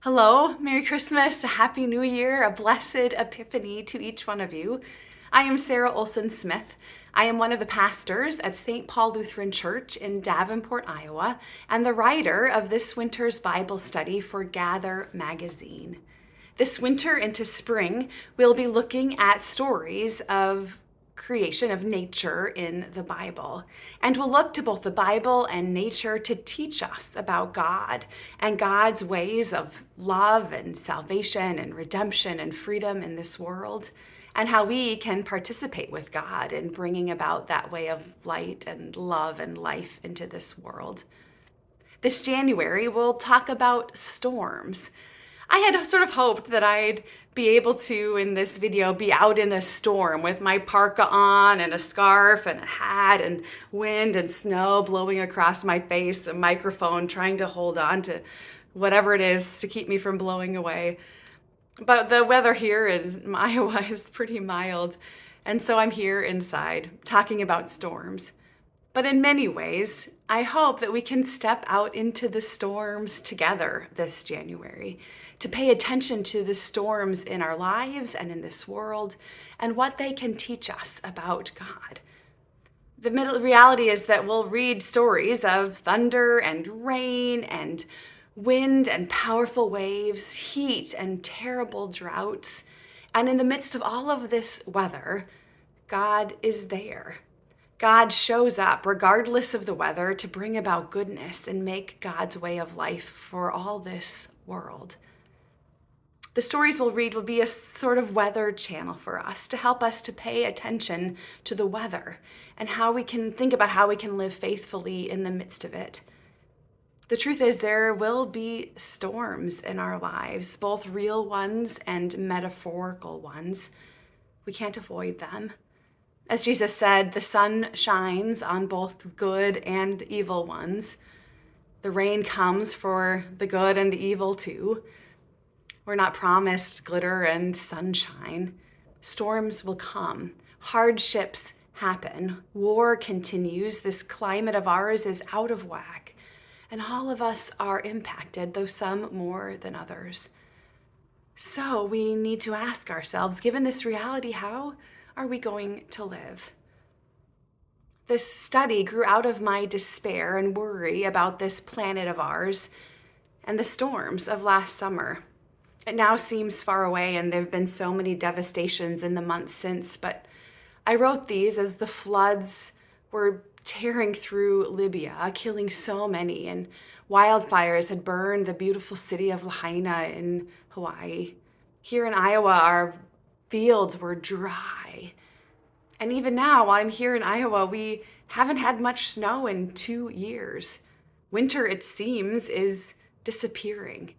Hello, Merry Christmas, a Happy New Year, a blessed Epiphany to each one of you. I am Sarah Olson Smith. I am one of the pastors at St. Paul Lutheran Church in Davenport, Iowa, and the writer of this winter's Bible study for Gather magazine. This winter into spring, we'll be looking at stories of creation of nature in the Bible. And we'll look to both the Bible and nature to teach us about God and God's ways of love and salvation and redemption and freedom in this world, and how we can participate with God in bringing about that way of light and love and life into this world. This January, we'll talk about storms. I had sort of hoped that I'd be able to, in this video, be out in a storm with my parka on and a scarf and a hat and wind and snow blowing across my face, a microphone trying to hold on to whatever it is to keep me from blowing away. But the weather here in Iowa is pretty mild, and so I'm here inside talking about storms. But in many ways, I hope that we can step out into the storms together this January, to pay attention to the storms in our lives and in this world and what they can teach us about God. The reality is that we'll read stories of thunder and rain and wind and powerful waves, heat and terrible droughts. And in the midst of all of this weather, God is there. God shows up regardless of the weather to bring about goodness and make God's way of life for all this world. The stories we'll read will be a sort of weather channel for us to help us to pay attention to the weather and how we can think about how we can live faithfully in the midst of it. The truth is, there will be storms in our lives, both real ones and metaphorical ones. We can't avoid them. As Jesus said, the sun shines on both good and evil ones. The rain comes for the good and the evil too. We're not promised glitter and sunshine. Storms will come. Hardships happen. War continues. This climate of ours is out of whack. And all of us are impacted, though some more than others. So we need to ask ourselves, given this reality, how are we going to live? This study grew out of my despair and worry about this planet of ours and the storms of last summer. It now seems far away, and there have been so many devastations in the months since, but I wrote these as the floods were tearing through Libya, killing so many, and wildfires had burned the beautiful city of Lahaina in Hawaii. Here in Iowa, our fields were dry. And even now, while I'm here in Iowa, we haven't had much snow in 2 years. Winter, it seems, is disappearing.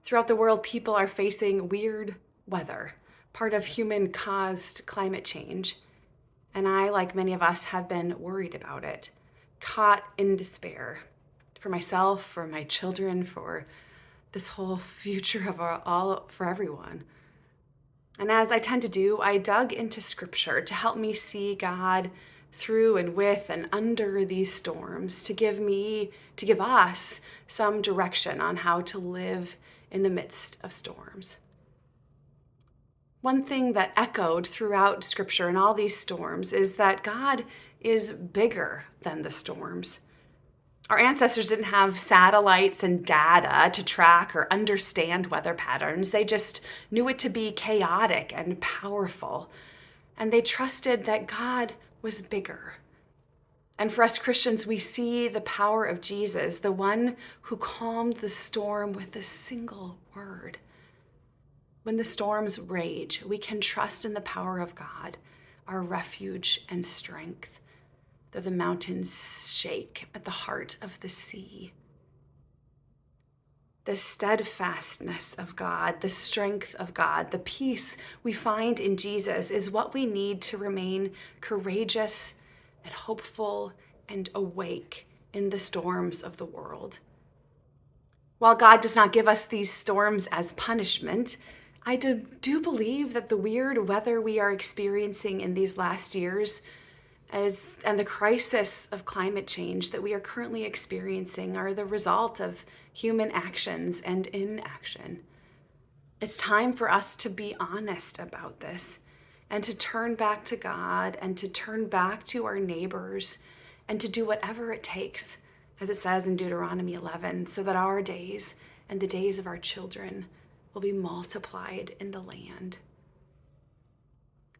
Throughout the world, people are facing weird weather, part of human-caused climate change. And I, like many of us, have been worried about it, caught in despair for myself, for my children, for this whole future of for everyone. And as I tend to do, I dug into scripture to help me see God through and with and under these storms, to give us some direction on how to live in the midst of storms. One thing that echoed throughout scripture and all these storms is that God is bigger than the storms. Our ancestors didn't have satellites and data to track or understand weather patterns. They just knew it to be chaotic and powerful. And they trusted that God was bigger. And for us Christians, we see the power of Jesus, the one who calmed the storm with a single word. When the storms rage, we can trust in the power of God, our refuge and strength, though the mountains shake at the heart of the sea. The steadfastness of God, the strength of God, the peace we find in Jesus is what we need to remain courageous and hopeful and awake in the storms of the world. While God does not give us these storms as punishment, I do believe that the weird weather we are experiencing in these last years And the crisis of climate change that we are currently experiencing are the result of human actions and inaction. It's time for us to be honest about this and to turn back to God and to turn back to our neighbors and to do whatever it takes, as it says in Deuteronomy 11, so that our days and the days of our children will be multiplied in the land.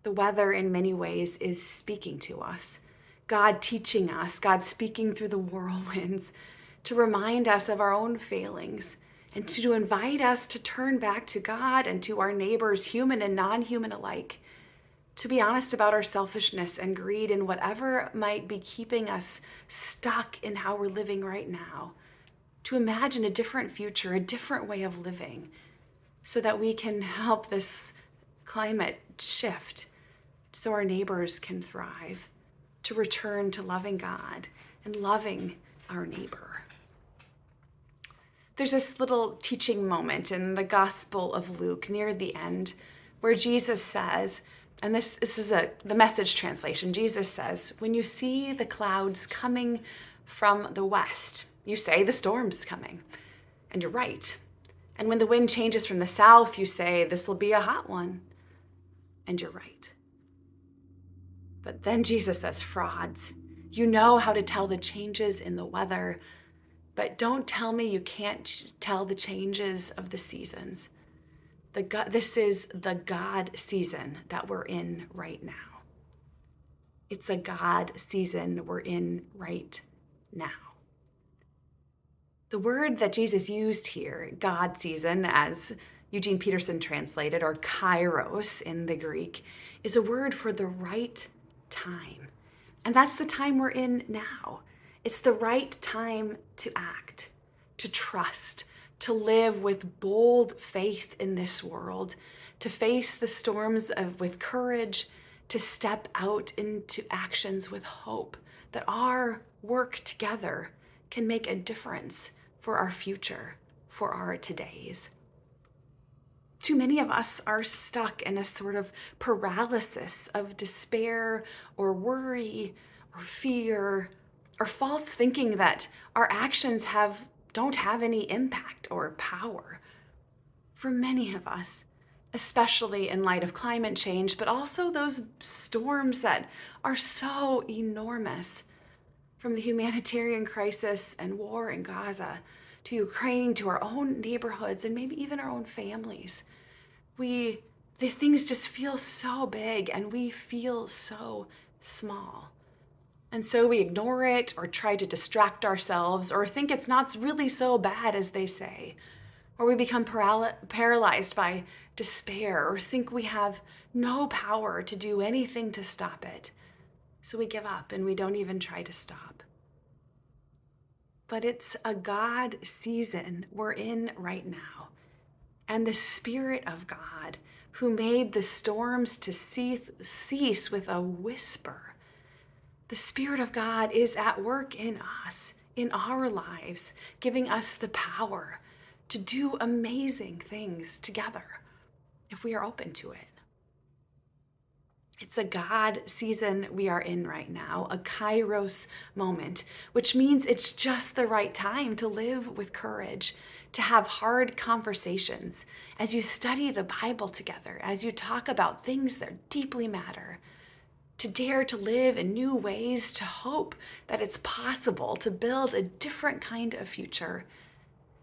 The weather in many ways is speaking to us, God teaching us, God speaking through the whirlwinds to remind us of our own failings and to invite us to turn back to God and to our neighbors, human and non-human alike, to be honest about our selfishness and greed and whatever might be keeping us stuck in how we're living right now, to imagine a different future, a different way of living, so that we can help this climate shift so our neighbors can thrive, to return to loving God and loving our neighbor. There's this little teaching moment in the Gospel of Luke near the end where Jesus says, and this is the Message translation, Jesus says, when you see the clouds coming from the west, you say the storm's coming, and you're right. And when the wind changes from the south, you say this will be a hot one, and you're right. But then Jesus says, frauds, you know how to tell the changes in the weather, but don't tell me you can't tell the changes of the seasons. This is the God season that we're in right now. It's a God season we're in right now. The word that Jesus used here, God season, as Eugene Peterson translated, or kairos in the Greek, is a word for the right time. And that's the time we're in now. It's the right time to act, to trust, to live with bold faith in this world, to face the storms with courage, to step out into actions with hope that our work together can make a difference for our future, for our todays. Too many of us are stuck in a sort of paralysis of despair or worry or fear or false thinking that our actions don't have any impact or power. For many of us, especially in light of climate change, but also those storms that are so enormous, from the humanitarian crisis and war in Gaza to Ukraine, to our own neighborhoods, and maybe even our own families. The things just feel so big and we feel so small. And so we ignore it or try to distract ourselves or think it's not really so bad as they say. Or we become paralyzed by despair or think we have no power to do anything to stop it. So we give up and we don't even try to stop. But it's a God season we're in right now. And the Spirit of God, who made the storms to cease with a whisper, the Spirit of God is at work in us, in our lives, giving us the power to do amazing things together if we are open to it. It's a God season we are in right now, a kairos moment, which means it's just the right time to live with courage, to have hard conversations as you study the Bible together, as you talk about things that deeply matter, to dare to live in new ways, to hope that it's possible to build a different kind of future,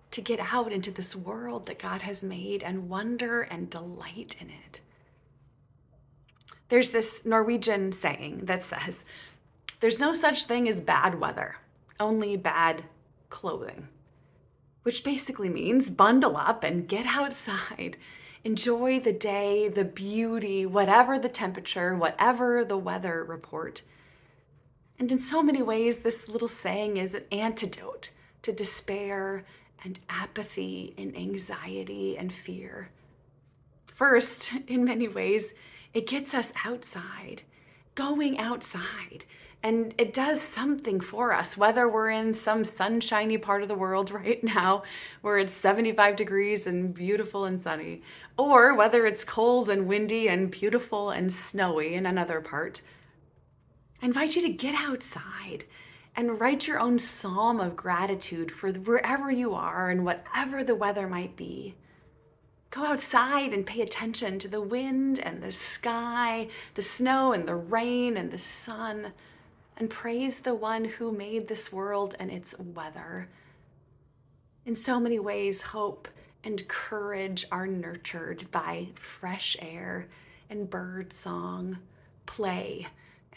to get out into this world that God has made and wonder and delight in it. There's this Norwegian saying that says, there's no such thing as bad weather, only bad clothing, which basically means bundle up and get outside. Enjoy the day, the beauty, whatever the temperature, whatever the weather report. And in so many ways, this little saying is an antidote to despair and apathy and anxiety and fear. First, in many ways, it gets us outside, going outside, and it does something for us, whether we're in some sunshiny part of the world right now where it's 75 degrees and beautiful and sunny, or whether it's cold and windy and beautiful and snowy in another part. I invite you to get outside and write your own psalm of gratitude for wherever you are and whatever the weather might be. Go outside and pay attention to the wind and the sky, the snow and the rain and the sun, and praise the one who made this world and its weather. In so many ways, hope and courage are nurtured by fresh air and bird song, play,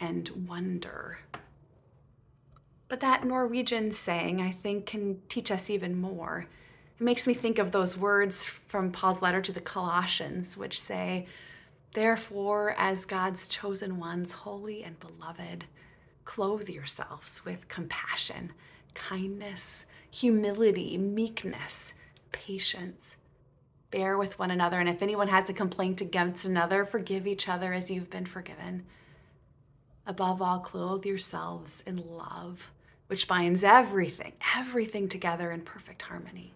and wonder. But that Norwegian saying, I think, can teach us even more. It makes me think of those words from Paul's letter to the Colossians, which say, "Therefore, as God's chosen ones, holy and beloved, clothe yourselves with compassion, kindness, humility, meekness, patience. Bear with one another, and if anyone has a complaint against another, forgive each other as you've been forgiven. Above all, clothe yourselves in love, which binds everything together in perfect harmony."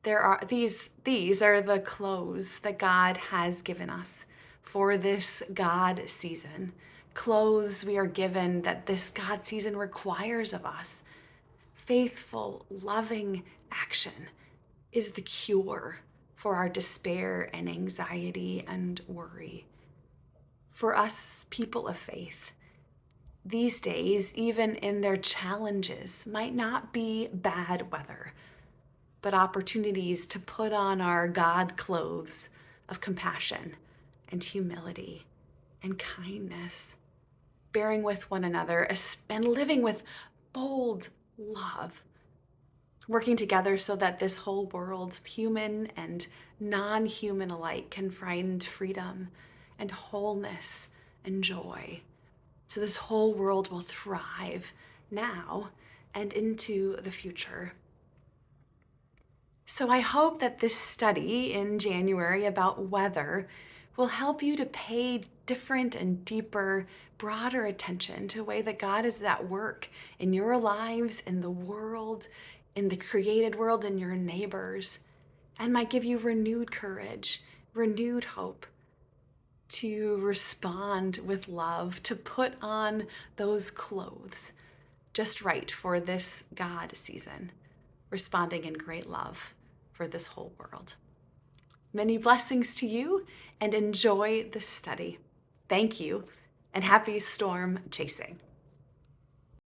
These are the clothes that God has given us for this God season. Clothes we are given that this God season requires of us. Faithful, loving action is the cure for our despair and anxiety and worry. For us, people of faith, these days, even in their challenges, might not be bad weather, but opportunities to put on our God clothes of compassion and humility and kindness, bearing with one another and living with bold love, working together so that this whole world, human and non-human alike, can find freedom and wholeness and joy. So this whole world will thrive now and into the future. So I hope that this study in January about weather will help you to pay different and deeper, broader attention to the way that God is at work in your lives, in the world, in the created world, in your neighbors, and might give you renewed courage, renewed hope to respond with love, to put on those clothes just right for this God season, responding in great love for this whole world. Many blessings to you, and enjoy the study. Thank you, and happy storm chasing.